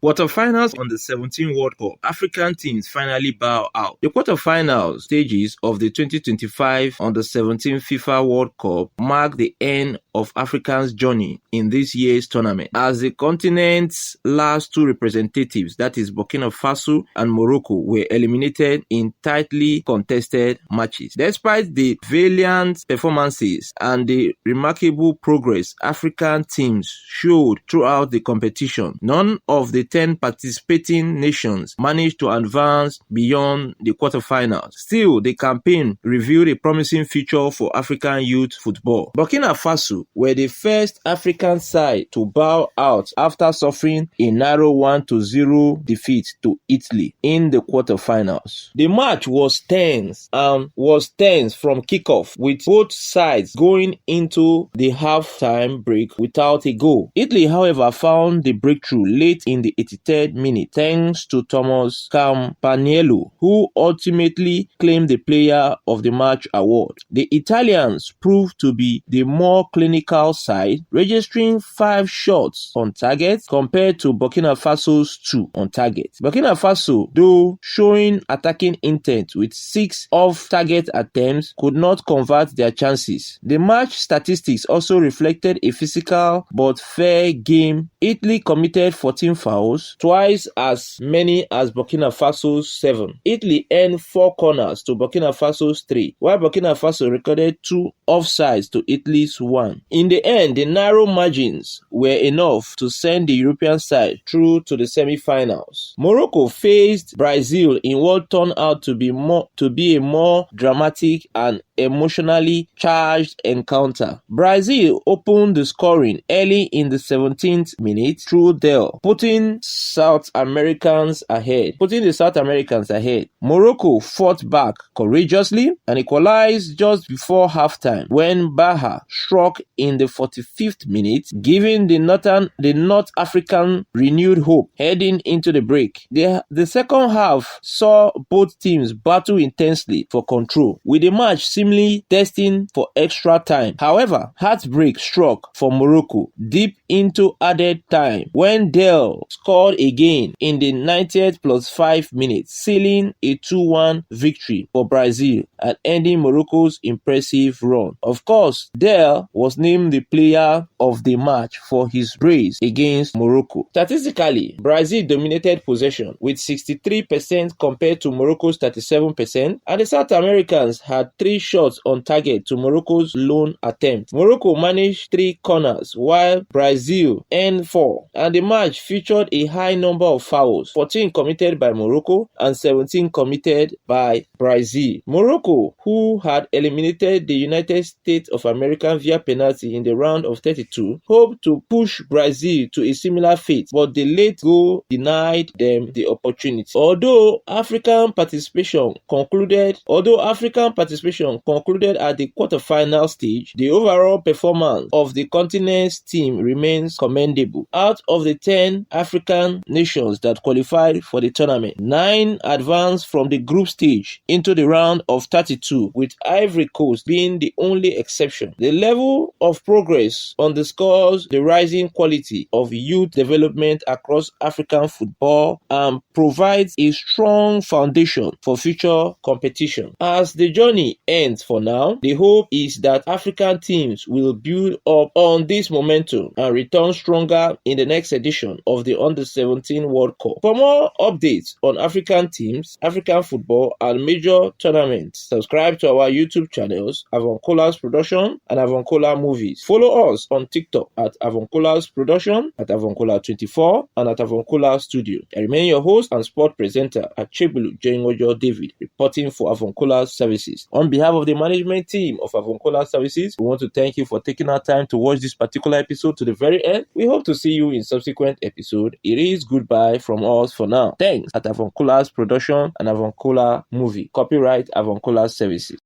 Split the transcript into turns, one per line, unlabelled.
Quarterfinals on the U17 World Cup. African teams finally bow out. The quarterfinals stages of the 2025 Under-17 FIFA World Cup mark the end of Africa's journey in this year's tournament, as the continent's last two representatives, that is Burkina Faso and Morocco, were eliminated in tightly contested matches. Despite the valiant performances and the remarkable progress African teams showed throughout the competition, none of the 10 participating nations managed to advance beyond the quarterfinals. Still, the campaign revealed a promising future for African youth football. Burkina Faso were the first African side to bow out after suffering a narrow 1-0 defeat to Italy in the quarterfinals. The match was tense from kickoff, with both sides going into the half-time break without a goal. Italy, however, found the breakthrough late in the 83rd minute thanks to Thomas Campaniello, who ultimately claimed the Player of the Match award. The Italians proved to be the more clinical side, registering 5 shots on target compared to Burkina Faso's 2 on target. Burkina Faso, though showing attacking intent with 6 off-target attempts, could not convert their chances. The match statistics also reflected a physical but fair game. Italy committed 14 fouls, twice as many as Burkina Faso's 7. Italy earned 4 corners to Burkina Faso's 3, while Burkina Faso recorded 2 offsides to Italy's 1. In the end, the narrow margins were enough to send the European side through to the semifinals. Morocco faced Brazil in what turned out to be a more dramatic and emotionally charged encounter. Brazil opened the scoring early in the 17th minute through Del, putting the South Americans ahead. Morocco fought back courageously and equalized just before halftime when Baha struck in the 45th minute, giving the North African renewed hope heading into the break. The second half saw both teams battle intensely for control, with the match seemingly destined for extra time. However, heartbreak struck for Morocco deep into added time when Del scored again in the 90th plus 5 minutes, sealing a 2-1 victory for Brazil and ending Morocco's impressive run. Of course, Del was named the Player of the Match for his brace against Morocco. Statistically, Brazil dominated possession with 63% compared to Morocco's 37%, and the South Americans had 3 shots on target to Morocco's lone attempt. Morocco managed 3 corners while Brazil earned 4, and the match featured a high number of fouls, 14 committed by Morocco and 17 committed by Brazil. Morocco, who had eliminated the United States of America via penalty in the round of 32, hoped to push Brazil to a similar fate, but the late goal denied them the opportunity. Although African participation concluded at the quarterfinal stage, the overall performance of the continent's team remains commendable. Out of the 10 African nations that qualified for the tournament, 9 advanced from the group stage into the round of 32, with Ivory Coast being the only exception. The level of progress underscores the rising quality of youth development across African football and provides a strong foundation for future competition. As the journey ends for now, the hope is that African teams will build up on this momentum and return stronger in the next edition of the Under-17 World Cup. For more updates on African teams, African football, and major tournaments, subscribe to our YouTube channels, Avoncolas Production and Avoncola Movies. Follow us on TikTok at Avoncolas Production, at Avoncola24, and at Avoncola Studio. I remain your host and sport presenter at Chebulu Jengojo David, reporting for Avoncola Services. On behalf of the management team of Avoncola Services, we want to thank you for taking our time to watch this particular episode to the very end. We hope to see you in subsequent episode. It is goodbye from us for now. Thanks at Avoncola's Production and Avoncola Movie. Copyright Avoncola Services.